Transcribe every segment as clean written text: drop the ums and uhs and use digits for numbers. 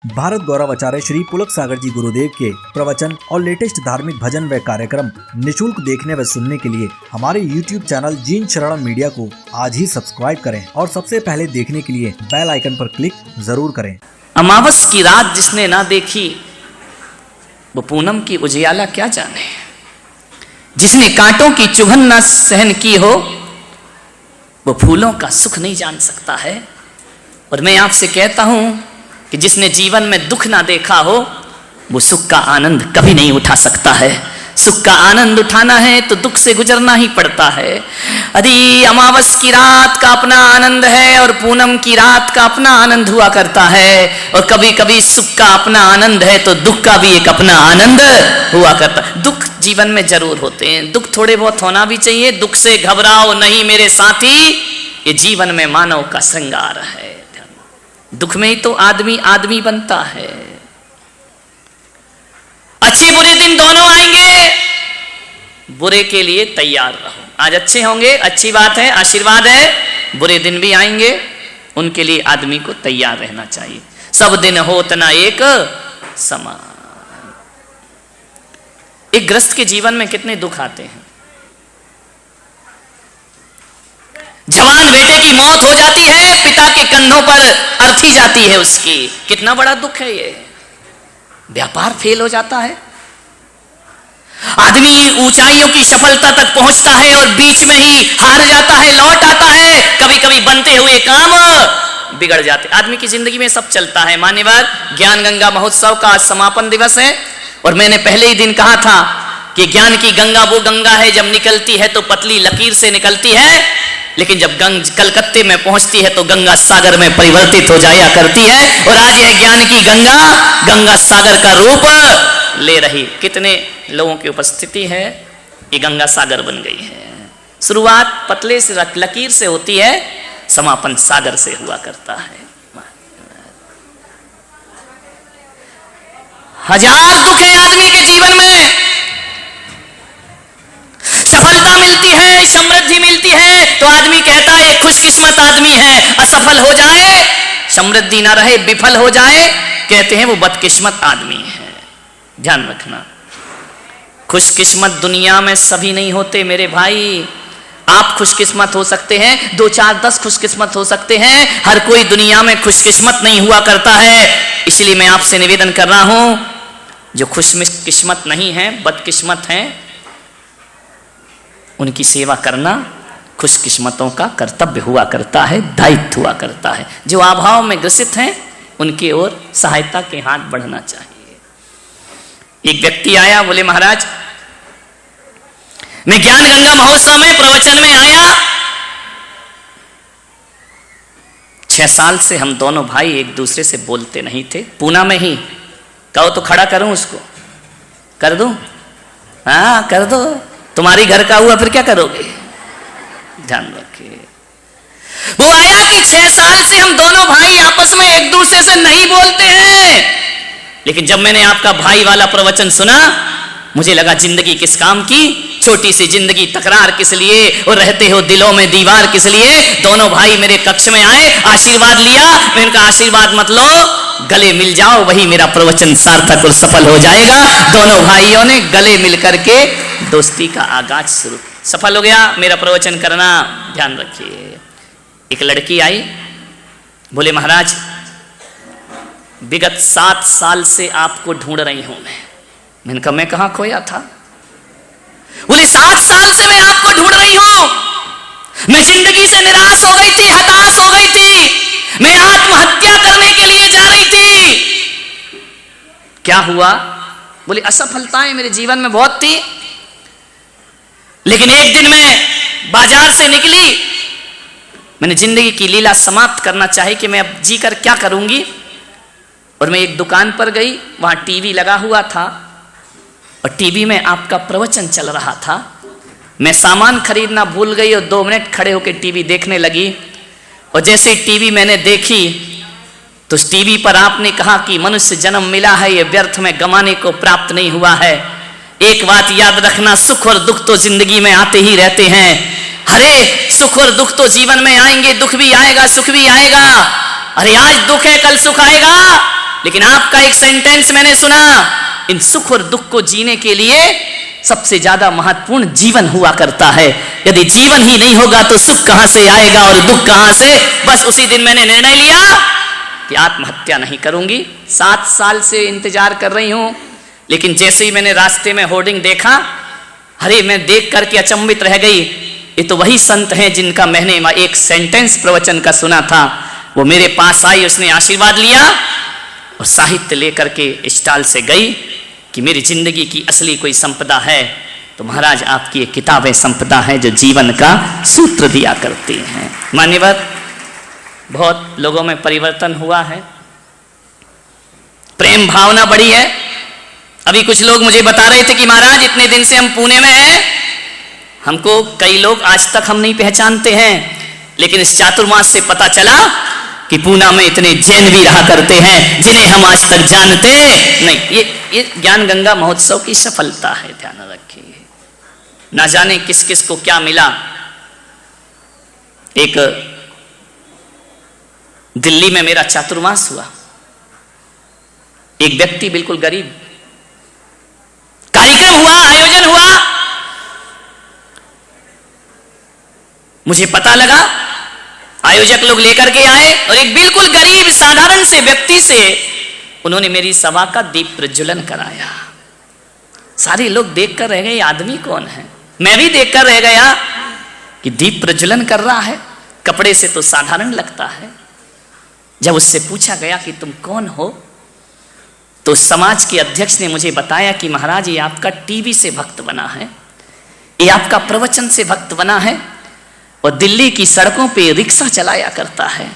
भारत गौरव आचार्य श्री पुलक सागर जी गुरुदेव के प्रवचन और लेटेस्ट धार्मिक भजन व कार्यक्रम निशुल्क देखने व सुनने के लिए हमारे YouTube चैनल जीन शरण मीडिया को आज ही सब्सक्राइब करें और सबसे पहले देखने के लिए बेल आइकन पर क्लिक जरूर करें। अमावस की रात जिसने ना देखी वो पूनम की उजियाला क्या जाने। जिसने कांटों की चुभन ना सहन की हो वो फूलों का सुख नहीं जान सकता है। और मैं आपसे कहता हूं कि जिसने जीवन में दुख ना देखा हो वो सुख का आनंद कभी नहीं उठा सकता है। सुख का आनंद उठाना है तो दुख से गुजरना ही पड़ता है। यदि अमावस की रात का अपना आनंद है और पूनम की रात का अपना आनंद हुआ करता है और कभी कभी सुख का अपना आनंद है तो दुख का भी एक अपना आनंद हुआ करता है। दुख जीवन में जरूर होते हैं, दुख थोड़े बहुत होना भी चाहिए। दुख से घबराओ नहीं मेरे साथी, ये जीवन में मानव का श्रृंगार है। दुख में ही तो आदमी आदमी बनता है। अच्छे बुरे दिन दोनों आएंगे, बुरे के लिए तैयार रहो। आज अच्छे होंगे, अच्छी बात है, आशीर्वाद है। बुरे दिन भी आएंगे, उनके लिए आदमी को तैयार रहना चाहिए। सब दिन होत ना एक समान। एक गृहस्थ के जीवन में कितने दुख आते हैं। जवान बेटे की मौत हो जाती है, पिता के कंधों पर अर्थी जाती है उसकी। कितना बड़ा दुख है ये। व्यापार फेल हो जाता है, आदमी ऊंचाइयों की सफलता तक पहुंचता है और बीच में ही हार जाता है, लौट आता है। कभी कभी बनते हुए काम बिगड़ जाते। आदमी की जिंदगी में सब चलता है। मान्यवर ज्ञान गंगा महोत्सव का आज समापन दिवस है और मैंने पहले ही दिन कहा था कि ज्ञान की गंगा वो गंगा है जब निकलती है तो पतली लकीर से निकलती है, लेकिन जब कलकत्ते में पहुंचती है तो गंगा सागर में परिवर्तित हो जाया करती है। और आज यह ज्ञान की गंगा गंगा सागर का रूप ले रही। कितने लोगों की उपस्थिति है, ये गंगा सागर बन गई है। शुरुआत पतले से लकीर से होती है, समापन सागर से हुआ करता है। हजार दुख है आदमी के जीवन में। सफलता मिलती है, समृद्धि मिलती है तो आदमी कहता है खुशकिस्मत आदमी है। असफल हो जाए, समृद्धि ना रहे, विफल हो जाए, कहते हैं वो बदकिस्मत आदमी है। ध्यान रखना, खुशकिस्मत दुनिया में सभी नहीं होते मेरे भाई। आप खुशकिस्मत हो सकते हैं, 2 4 10 खुशकिस्मत हो सकते हैं। हर कोई दुनिया में खुशकिस्मत नहीं हुआ करता है। इसलिए मैं आपसे निवेदन कर रहा हूं, जो खुशकिस्मत नहीं है, बदकिस्मत हैं, उनकी सेवा करना खुशकिस्मतों का कर्तव्य हुआ करता है, दायित्व हुआ करता है। जो अभाव में ग्रसित हैं उनकी ओर सहायता के हाथ बढ़ना चाहिए। एक व्यक्ति आया, बोले महाराज मैं ज्ञान गंगा महोत्सव में प्रवचन में आया। 6 साल से हम दोनों भाई एक दूसरे से बोलते नहीं थे। पूना में ही कहो तो खड़ा करूं उसको, कर दूं? हाँ कर दो, तुम्हारी घर का हुआ फिर क्या करोगे। ध्यान रखिए। वो आया कि 6 साल से हम दोनों भाई आपस में एक दूसरे से नहीं बोलते हैं, लेकिन जब मैंने आपका भाई वाला प्रवचन सुना मुझे लगा जिंदगी किस काम की, छोटी सी जिंदगी, तकरार किस लिए और रहते हो दिलों में दीवार किस लिए। दोनों भाई मेरे कक्ष में आए, आशीर्वाद लिया। मैं उनका आशीर्वाद मत लो, गले मिल जाओ, वही मेरा प्रवचन सार्थक और सफल हो जाएगा। दोनों भाइयों ने गले मिलकर के दोस्ती का आगाज शुरू, सफल हो गया मेरा प्रवचन करना। ध्यान रखिए। एक लड़की आई, बोले महाराज विगत 7 साल से आपको ढूंढ रही हूं मैंने कहा मैं कहां खोया था। बोले 7 साल से मैं आपको ढूंढ रही हूं। मैं जिंदगी से निराश हो गई थी, हताश हो गई थी, मैं आत्महत्या करने के लिए जा रही थी। क्या हुआ? बोले असफलताएं मेरे जीवन में बहुत थी, लेकिन एक दिन मैं बाजार से निकली, मैंने जिंदगी की लीला समाप्त करना चाही कि मैं अब जीकर क्या करूंगी। और मैं एक दुकान पर गई, वहां टीवी लगा हुआ था और टीवी में आपका प्रवचन चल रहा था। मैं सामान खरीदना भूल गई और 2 मिनट खड़े होकर टीवी देखने लगी। और जैसे टीवी मैंने देखी तो उस टीवी पर आपने कहा कि मनुष्य जन्म मिला है, ये व्यर्थ में गंवाने को प्राप्त नहीं हुआ है। एक बात याद रखना, सुख और दुख तो जिंदगी में आते ही रहते हैं। अरे सुख और दुख तो जीवन में आएंगे, दुख भी आएगा, सुख भी आएगा। अरे आज दुख है कल सुख आएगा। लेकिन आपका एक सेंटेंस मैंने सुना, इन सुख और दुख को जीने के लिए सबसे ज्यादा महत्वपूर्ण जीवन हुआ करता है। यदि जीवन ही नहीं होगा तो सुख कहां से आएगा और दुख कहां से। बस उसी दिन मैंने निर्णय लिया कि आत्महत्या नहीं करूंगी। 7 साल से इंतजार कर रही हूं, लेकिन जैसे ही मैंने रास्ते में होर्डिंग देखा, अरे मैं देख करके अचंभित रह गई। ये तो वही संत हैं जिनका मैंने एक सेंटेंस प्रवचन का सुना था। वो मेरे पास आई, उसने आशीर्वाद लिया और साहित्य लेकर के स्टॉल से गई कि मेरी जिंदगी की असली कोई संपदा है तो महाराज आपकी ये किताबें संपदा है जो जीवन का सूत्र दिया करती हैं। मान्यवर, बहुत लोगों में परिवर्तन हुआ है, प्रेम भावना बढ़ी है। अभी कुछ लोग मुझे बता रहे थे कि महाराज इतने दिन से हम पुणे में हैं, हमको कई लोग आज तक हम नहीं पहचानते हैं, लेकिन इस चातुर्मास से पता चला कि पूना में इतने जैन भी रहा करते हैं जिन्हें हम आज तक जानते नहीं। ये ज्ञान गंगा महोत्सव की सफलता है, ध्यान रखिए। ना जाने किस किस को क्या मिला। एक दिल्ली में मेरा चातुर्मास हुआ, एक व्यक्ति बिल्कुल गरीब, कार्यक्रम हुआ, आयोजन हुआ, मुझे पता लगा आयोजक लोग लेकर के आए और एक बिल्कुल गरीब साधारण से व्यक्ति से उन्होंने मेरी सभा का दीप प्रज्वलन कराया। सारे लोग देखकर रह गए आदमी कौन है। मैं भी देखकर रह गया कि दीप प्रज्वलन कर रहा है, कपड़े से तो साधारण लगता है। जब उससे पूछा गया कि तुम कौन हो, तो समाज के अध्यक्ष ने मुझे बताया कि महाराज ये आपका टीवी से भक्त बना है, ये आपका प्रवचन से भक्त बना है और दिल्ली की सड़कों पे रिक्शा चलाया करता है।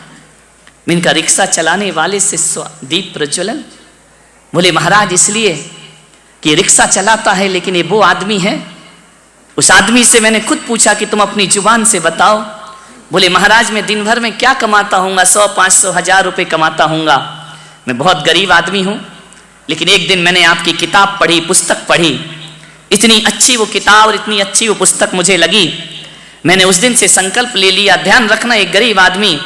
इनका रिक्शा चलाने वाले से दीप प्रज्वलन। बोले महाराज इसलिए कि रिक्शा चलाता है, लेकिन ये वो आदमी है। उस आदमी से मैंने खुद पूछा कि तुम अपनी जुबान से बताओ। बोले महाराज मैं दिन भर में क्या कमाता हूँगा, 100, 500, 1000 रुपये कमाता हूँगा। मैं बहुत गरीब आदमी हूँ, लेकिन एक दिन मैंने आपकी किताब पढ़ी, पुस्तक पढ़ी। इतनी अच्छी वो किताब और इतनी अच्छी वो पुस्तक मुझे लगी, मैंने उस दिन से संकल्प ले लिया, ध्यान रखना एक गरीब आदमी,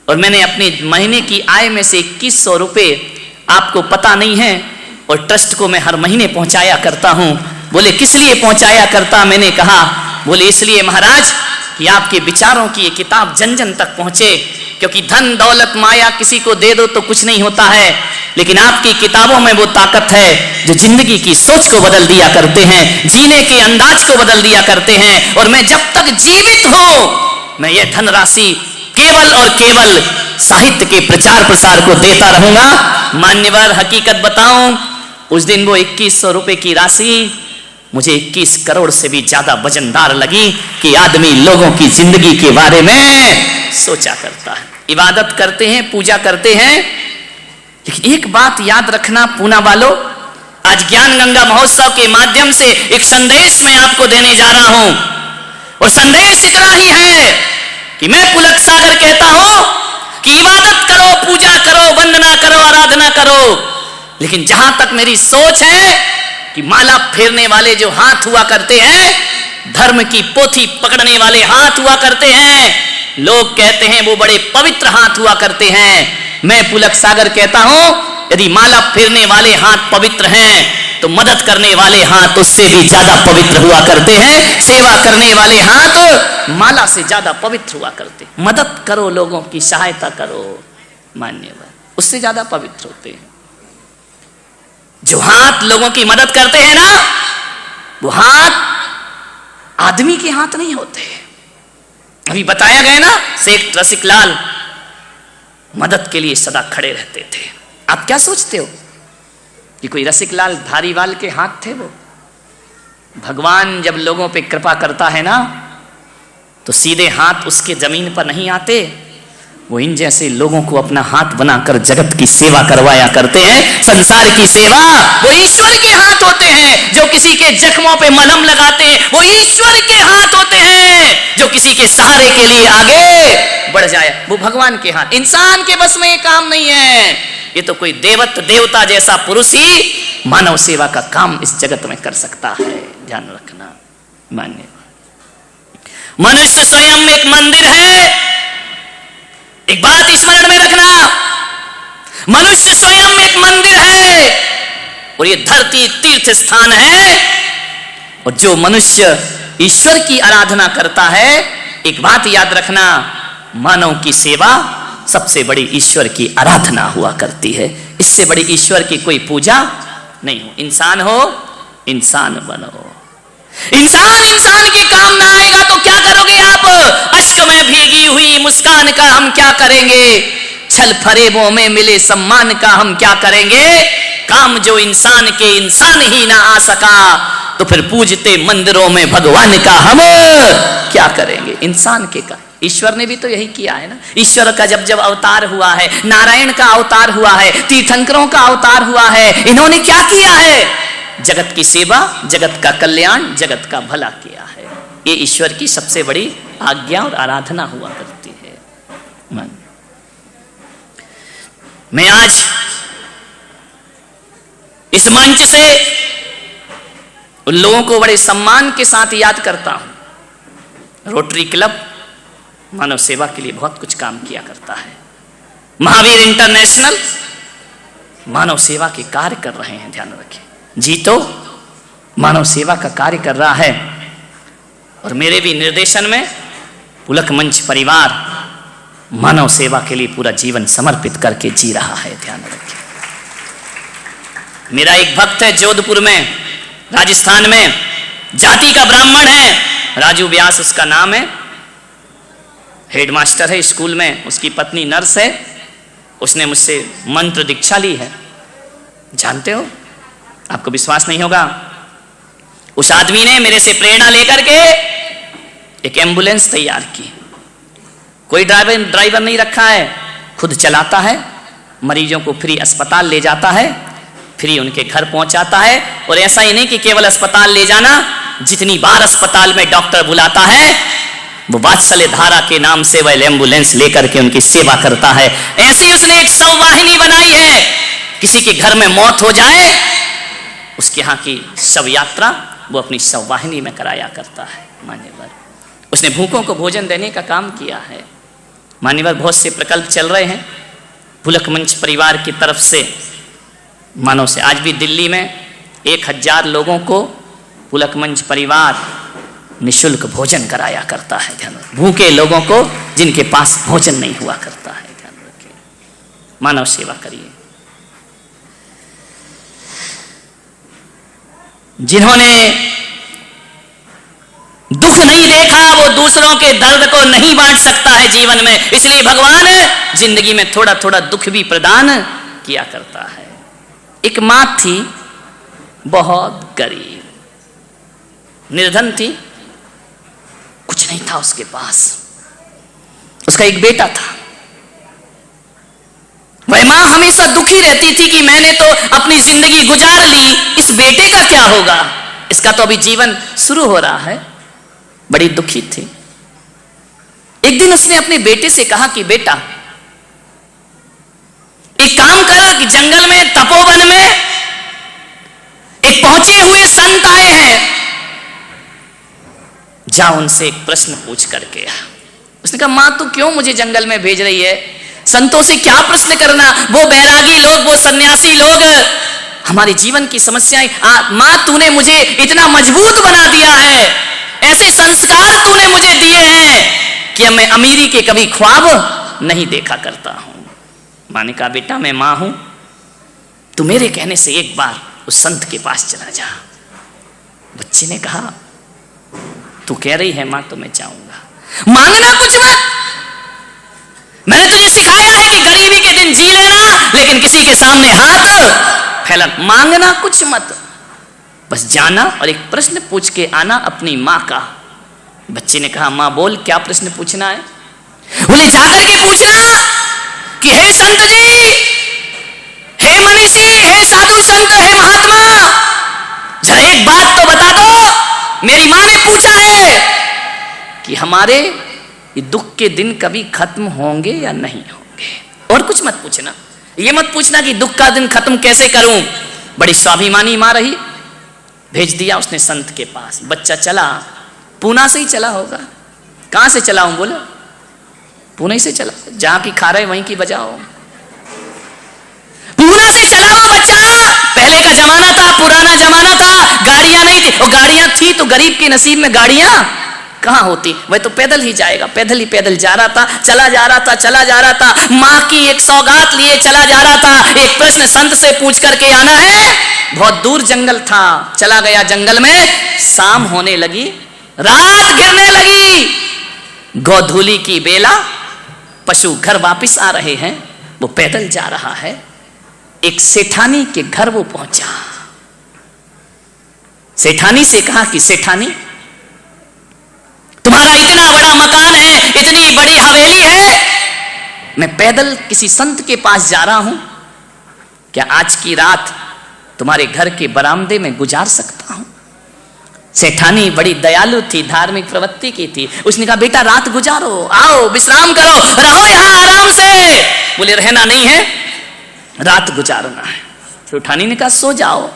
और मैंने अपने महीने की आय में से 2100 रुपये आपको पता नहीं है और ट्रस्ट को मैं हर महीने पहुंचाया करता हूं। बोले किस लिए पहुंचाया करता? मैंने कहा बोले इसलिए महाराज कि आपके विचारों की ये किताब जन जन तक पहुंचे, क्योंकि धन दौलत माया किसी को दे दो तो कुछ नहीं होता है, लेकिन आपकी किताबों में वो ताकत है जो जिंदगी की सोच को बदल दिया करते हैं, जीने के अंदाज को बदल दिया करते हैं। और मैं जब तक जीवित हूं मैं ये धनराशि केवल और केवल साहित्य के प्रचार प्रसार को देता रहूंगा। मान्यवर हकीकत बताऊं, उस दिन वो 2100 रुपए की राशि मुझे 21 करोड़ से भी ज्यादा वजनदार लगी कि आदमी लोगों की जिंदगी के बारे में सोचा करता है। इबादत करते हैं, पूजा करते हैं, लेकिन एक बात याद रखना पूना वालों, आज ज्ञान गंगा महोत्सव के माध्यम से एक संदेश मैं आपको देने जा रहा हूं, और संदेश इतना ही है कि मैं पुलक सागर कहता हूं कि इबादत करो, पूजा करो, वंदना करो, आराधना करो, लेकिन जहां तक मेरी सोच है कि माला फेरने वाले जो हाथ हुआ करते हैं, धर्म की पोथी पकड़ने वाले हाथ हुआ करते हैं, लोग कहते हैं वो बड़े पवित्र हाथ हुआ करते हैं। मैं पुलक सागर कहता हूं यदि माला फेरने वाले हाथ पवित्र हैं तो मदद करने वाले हाथ उससे भी ज्यादा पवित्र हुआ करते हैं। सेवा करने वाले हाथ माला से ज्यादा पवित्र हुआ करते हैं। मदद करो, लोगों की सहायता करो, मान्यवर, उससे ज्यादा पवित्र होते हैं। जो हाथ लोगों की मदद करते हैं ना, वो हाथ आदमी के हाथ नहीं होते। अभी बताया गया ना, शेख रसिक लाल मदद के लिए सदा खड़े रहते थे। आप क्या सोचते हो कि कोई रसिक लाल धारीवाल के हाथ थे? वो भगवान जब लोगों पे कृपा करता है ना, तो सीधे हाथ उसके जमीन पर नहीं आते, वो इन जैसे लोगों को अपना हाथ बनाकर जगत की सेवा करवाया करते हैं। संसार की सेवा वो ईश्वर के हाथ होते हैं। जो किसी के जख्मों पे मलहम लगाते हैं वो ईश्वर के हाथ होते हैं। जो किसी के सहारे के लिए आगे बढ़ जाए वो भगवान के हाथ। इंसान के बस में ये काम नहीं है। ये तो कोई देवता जैसा पुरुष ही मानव सेवा का काम इस जगत में कर सकता है। ध्यान रखना मान्य। मनुष्य स्वयं एक मंदिर है। एक बात स्मरण में रखना, मनुष्य स्वयं एक मंदिर है और ये धरती तीर्थ स्थान है। और जो मनुष्य ईश्वर की आराधना करता है, एक बात याद रखना, मानव की सेवा सबसे बड़ी ईश्वर की आराधना हुआ करती है। इससे बड़ी ईश्वर की कोई पूजा नहीं हो। इंसान हो, इंसान बनो। इंसान के काम ना आएगा तो क्या करोगे आप? अश्क में भीगी हुई मुस्कान का हम क्या करेंगे? छल फरेबों में मिले सम्मान का हम क्या करेंगे? काम जो इंसान के इंसान ही ना आ सका तो फिर पूजते मंदिरों में भगवान का हम क्या करेंगे? इंसान के का ईश्वर ने भी तो यही किया है ना। ईश्वर का जब जब अवतार हुआ है, नारायण का अवतार हुआ है, तीर्थंकरों का अवतार हुआ है, इन्होंने क्या किया है? जगत की सेवा, जगत का कल्याण, जगत का भला किया है। ये ईश्वर की सबसे बड़ी आज्ञा और आराधना हुआ करती है। मन मैं आज इस मंच से उन लोगों को बड़े सम्मान के साथ याद करता हूं। रोटरी क्लब मानव सेवा के लिए बहुत कुछ काम किया करता है। महावीर इंटरनेशनल मानव सेवा के कार्य कर रहे हैं, ध्यान रखें। जी तो मानव सेवा का कार्य कर रहा है और मेरे भी निर्देशन में पुलक मंच परिवार मानव सेवा के लिए पूरा जीवन समर्पित करके जी रहा है, ध्यान रखें। मेरा एक भक्त है जोधपुर में, राजस्थान में, जाति का ब्राह्मण है, राजू व्यास उसका नाम है, हेडमास्टर है स्कूल में, उसकी पत्नी नर्स है। उसने मुझसे मंत्र दीक्षा ली है, जानते हो? आपको विश्वास नहीं होगा, उस आदमी ने मेरे से प्रेरणा लेकर के एक एम्बुलेंस तैयार की। कोई ड्राइवर नहीं रखा है, खुद चलाता है, मरीजों को फ्री अस्पताल ले जाता है, फ्री उनके घर पहुंचाता है। और ऐसा ही नहीं कि केवल अस्पताल ले जाना, जितनी बार अस्पताल में डॉक्टर बुलाता है वो वात्सल्य धारा के नाम से वह एम्बुलेंस लेकर के उनकी सेवा करता है। ऐसे ही उसने एक शव वाहिनी बनाई है, किसी के घर में मौत हो जाए उसके यहाँ की शव यात्रा वो अपनी शव वाहिनी में कराया करता है। मान्यवर उसने भूखों को भोजन देने का काम किया है। मान्यवर बहुत से प्रकल्प चल रहे हैं पुलक मंच परिवार की तरफ से मानव से। आज भी दिल्ली में 1000 लोगों को पुलक मंच परिवार निशुल्क भोजन कराया करता है। ध्यान रखें, भूखे लोगों को जिनके पास भोजन नहीं हुआ करता है, ध्यान रखें। मानव सेवा करिए। जिन्होंने दुख नहीं देखा वो दूसरों के दर्द को नहीं बांट सकता है जीवन में, इसलिए भगवान जिंदगी में थोड़ा थोड़ा दुख भी प्रदान किया करता है। एक मां थी बहुत गरीब, निर्धन थी, कुछ नहीं था उसके पास। उसका एक बेटा था। वह मां हमेशा दुखी रहती थी कि मैंने तो अपनी जिंदगी गुजार ली, इस बेटे का क्या होगा? इसका तो अभी जीवन शुरू हो रहा है। बड़ी दुखी थी। एक दिन उसने अपने बेटे से कहा कि बेटा एक काम कर कि जंगल में तपोवन में एक पहुंचे हुए संत आए हैं, जा उनसे एक प्रश्न पूछ करके आ। उसने कहा मां तू क्यों मुझे जंगल में भेज रही है? संतों से क्या प्रश्न करना? वो बैरागी लोग, वो सन्यासी लोग हमारे जीवन की समस्याएं। मां तूने मुझे इतना मजबूत बना दिया है, ऐसे संस्कार तूने मुझे दिए हैं कि मैं अमीरी के कभी ख्वाब नहीं देखा करता हूं। मां ने कहा बेटा मैं मां हूं, तू मेरे कहने से एक बार उस संत के पास चला जा। बच्चे ने कहा तू कह रही है मां तो मैं जाऊंगा। मांगना कुछ मत, मैंने तुझे सिखाया है कि गरीबी के दिन जी लेना, लेकिन किसी के सामने हाथ फैला। मांगना कुछ मत, बस जाना और एक प्रश्न पूछ के आना अपनी मां का। बच्चे ने कहा मां बोल क्या प्रश्न पूछना है? बोले जाकर के पूछना कि हे संत जी, हे मनीषी, हे साधु संत, हे महात्मा, जरा एक बात तो बता दो। मेरी मां ने पूछा है कि हमारे ये दुख के दिन कभी खत्म होंगे या नहीं होंगे। और कुछ मत पूछना, ये मत पूछना कि दुख का दिन खत्म कैसे करूं। बड़ी स्वाभिमानी मां रही, भेज दिया उसने संत के पास। बच्चा चला, पूना से ही चला होगा। कहां से चला हूं? बोलो पुणे से चला, जहां की खा रहे वहीं की बजाओ। पूना से चला वो बच्चा। पहले का जमाना था, पुराना जमाना था, गाड़ियां नहीं थी, और गाड़ियां थी तो गरीब के नसीब में गाड़ियां कहां होती, वह तो पैदल ही जाएगा। पैदल जा रहा था, चला जा रहा था। मां की एक सौगात लिए चला जा रहा था। एक प्रश्न संत से पूछ करके आना है। बहुत दूर जंगल था, चला गया जंगल में। शाम होने लगी, रात घिरने लगी। गोधूली की बेला, पशु घर वापिस आ रहे हैं, वो पैदल जा रहा है। एक सेठानी के घर वो पहुंचा। सेठानी से कहा कि सेठानी, तुम्हारा इतना बड़ा मकान है, इतनी बड़ी हवेली है, मैं पैदल किसी संत के पास जा रहा हूं, क्या आज की रात तुम्हारे घर के बरामदे में गुजार सकता हूं? सेठानी बड़ी दयालु थी, धार्मिक प्रवृत्ति की थी। उसने कहा बेटा रात गुजारो, आओ विश्राम करो, रहो यहां आराम से। बोले रहना नहीं है, रात गुजारना है। सेठानी ने कहा सो जाओ।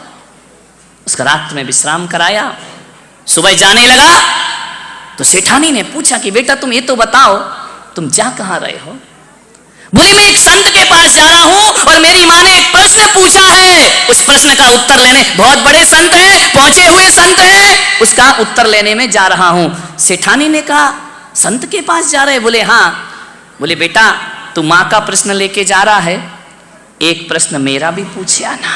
उसका रात में विश्राम कराया। सुबह जाने लगा तो सेठानी ने पूछा कि बेटा तुम ये तो बताओ, तुम जा कहां रहे हो? बोले मैं एक संत के पास जा रहा हूं और मेरी मां ने एक प्रश्न पूछा है, उस प्रश्न का उत्तर लेने। बहुत बड़े संत हैं, पहुंचे हुए संत हैं, उसका उत्तर लेने में जा रहा हूं। सेठानी ने कहा संत के पास जा रहे? बोले हाँ। बोले बेटा तू मां का प्रश्न लेके जा रहा है, एक प्रश्न मेरा भी पूछे आना।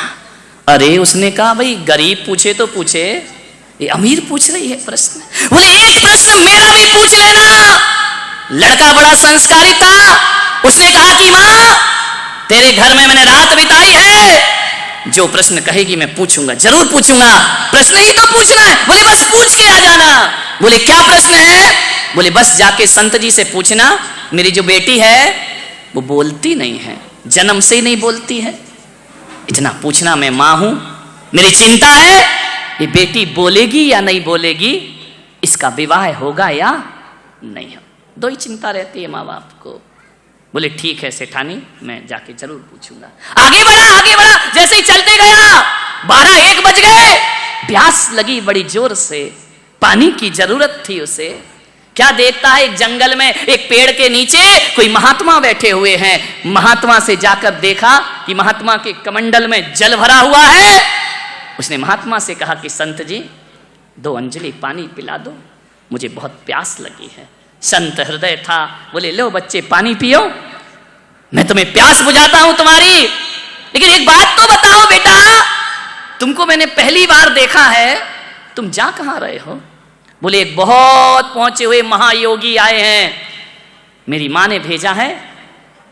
अरे उसने कहा भाई गरीब पूछे तो पूछे, ये अमीर पूछ रही है प्रश्न। बोले एक प्रश्न मेरा भी पूछ लेना। लड़का बड़ा संस्कारी था, उसने कहा कि मां तेरे घर में मैंने रात बिताई है, जो प्रश्न कहेगी मैं पूछूंगा, जरूर पूछूंगा, प्रश्न ही तो पूछना है। बोले बस पूछ के आ जाना। बोले क्या प्रश्न है? बोले बस जाके संत जी से पूछना, मेरी जो बेटी है वो बोलती नहीं है, जन्म से ही नहीं बोलती है, इतना पूछना मैं मां हूं, मेरी चिंता है ये बेटी बोलेगी या नहीं बोलेगी, इसका विवाह होगा या नहीं हो। दो ही चिंता रहती है माँ बाप को। बोले ठीक है सेठानी, मैं जाके जरूर पूछूंगा। आगे बढ़ा, जैसे ही चलते गया 12-1 बज गए। प्यास लगी बड़ी जोर से, पानी की जरूरत थी उसे। क्या देखता है, एक जंगल में एक पेड़ के नीचे कोई महात्मा बैठे हुए हैं। महात्मा से जाकर देखा कि महात्मा के कमंडल में जल भरा हुआ है। उसने महात्मा से कहा कि संत जी 2 अंजलि पानी पिला दो, मुझे बहुत प्यास लगी है। संत हृदय था, बोले लो बच्चे पानी पियो, मैं तुम्हें प्यास बुझाता हूं तुम्हारी, लेकिन एक बात तो बताओ बेटा, तुमको मैंने पहली बार देखा है, तुम जा कहां रहे हो? बोले एक बहुत पहुंचे हुए महायोगी आए हैं, मेरी मां ने भेजा है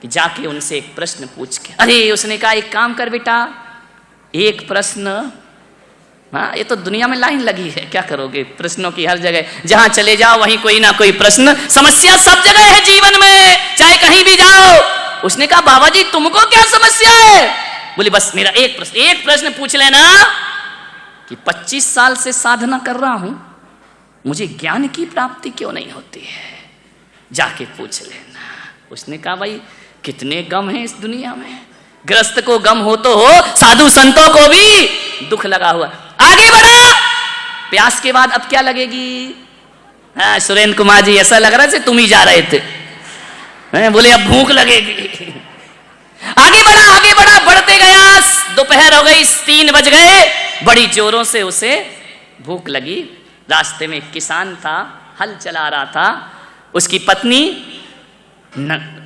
कि जाके उनसे एक प्रश्न पूछ के। अरे उसने कहा एक काम कर बेटा, एक प्रश्न, हाँ ये तो दुनिया में लाइन लगी है, क्या करोगे प्रश्नों की, हर जगह जहां चले जाओ वहीं कोई ना कोई प्रश्न। समस्या सब जगह है जीवन में, चाहे कहीं भी जाओ। उसने कहा बाबा जी तुमको क्या समस्या है? बोले बस मेरा एक प्रश्न पूछ लेना कि 25 साल से साधना कर रहा हूं, मुझे ज्ञान की प्राप्ति क्यों नहीं होती है, जाके पूछ लेना। उसने कहा भाई कितने गम हैं इस दुनिया में, ग्रस्त को गम हो तो हो, साधु संतों को भी दुख लगा हुआ। आगे बढ़ा, प्यास के बाद अब क्या लगेगी? हाँ सुरेंद्र कुमार जी ऐसा लग रहा है तुम ही जा रहे थे। बोले अब भूख लगेगी। आगे बढ़ा, बढ़ते गया, दोपहर हो गई, 3 बज गए, बड़ी जोरों से उसे भूख लगी। रास्ते में एक किसान था, हल चला रहा था, उसकी पत्नी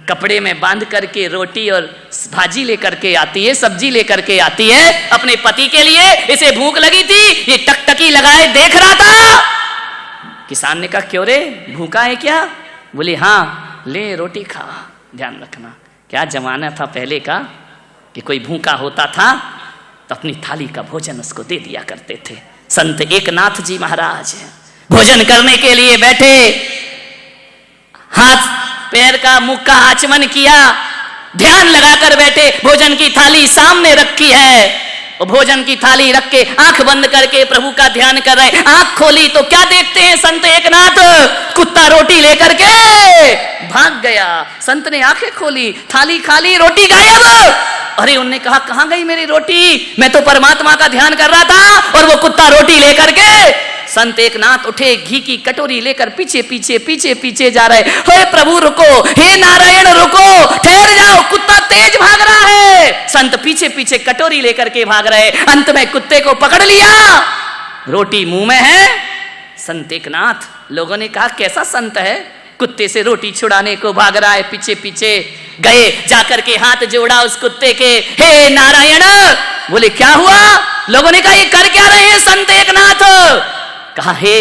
कपड़े में बांध करके रोटी और भाजी लेकर के आती है, सब्जी लेकर के आती है अपने पति के लिए। इसे भूख लगी थी, ये टकटकी लगाए देख रहा था। किसान ने कहा क्यों रे, भूखा है क्या? बोले हाँ, ले रोटी खा। ध्यान रखना क्या जमाना था पहले का कि कोई भूखा होता था तो अपनी थाली का भोजन उसको दे दिया करते थे। संत एकनाथ जी महाराज भोजन करने के लिए बैठे, हाथ पैर का मुख का आचमन किया, ध्यान लगाकर बैठे, भोजन की थाली सामने रखी है, और भोजन की थाली रख के आंख बंद करके प्रभु का ध्यान कर रहे। आंख खोली तो क्या देखते हैं संत एकनाथ, कुत्ता रोटी लेकर के भाग गया। संत ने आंखें खोली, थाली खाली, रोटी गायब। अरे उन्होंने कहा कहां गई मेरी रोटी, मैं तो परमात्मा का ध्यान कर रहा था और वो कुत्ता रोटी लेकर के संत एकनाथ उठे, घी की कटोरी लेकर पीछे पीछे पीछे पीछे जा रहे। हे प्रभु रुको, हे नारायण रुको, ठहर जाओ, कुत्ता तेज भाग रहा है। संत पीछे पीछे कटोरी लेकर के भाग रहे, अंत में कुत्ते को पकड़ लिया, रोटी मुंह में है। संत एकनाथ, लोगों ने कहा कैसा संत है, कुत्ते से रोटी छुड़ाने को भाग रहा है। पीछे पीछे गए, जाकर के हाथ जोड़ा उस कुत्ते के, हे नारायण। बोले क्या हुआ? लोगों ने कहा ये कर क्या रहे हैं संत एकनाथ? कहा हे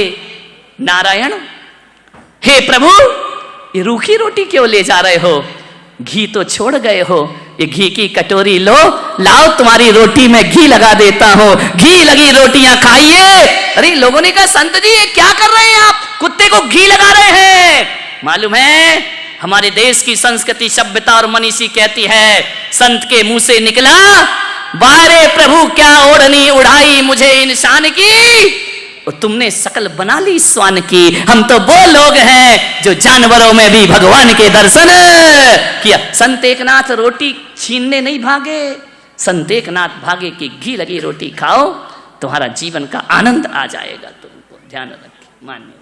नारायण, हे प्रभु, ये रूखी रोटी क्यों ले जा रहे हो? घी तो छोड़ गए हो, ये घी की कटोरी लो, लाओ तुम्हारी रोटी में घी लगा देता हूं, घी लगी रोटियां खाइए। अरे लोगों ने कहा संत जी ये क्या कर रहे हैं आप, कुत्ते को घी लगा रहे हैं? मालूम है हमारे देश की संस्कृति, सभ्यता और मनीषी कहती है, संत के मुंह से निकला, बारे प्रभु क्या ओढ़नी उड़ाई मुझे इंसान की, और तुमने शकल बना ली स्वान की। हम तो वो लोग हैं जो जानवरों में भी भगवान के दर्शन किया। संत एकनाथ रोटी छीनने नहीं भागे, संत एकनाथ भागे कि घी लगी रोटी खाओ, तुम्हारा जीवन का आनंद आ जाएगा। तुमको ध्यान रखिए, मान्य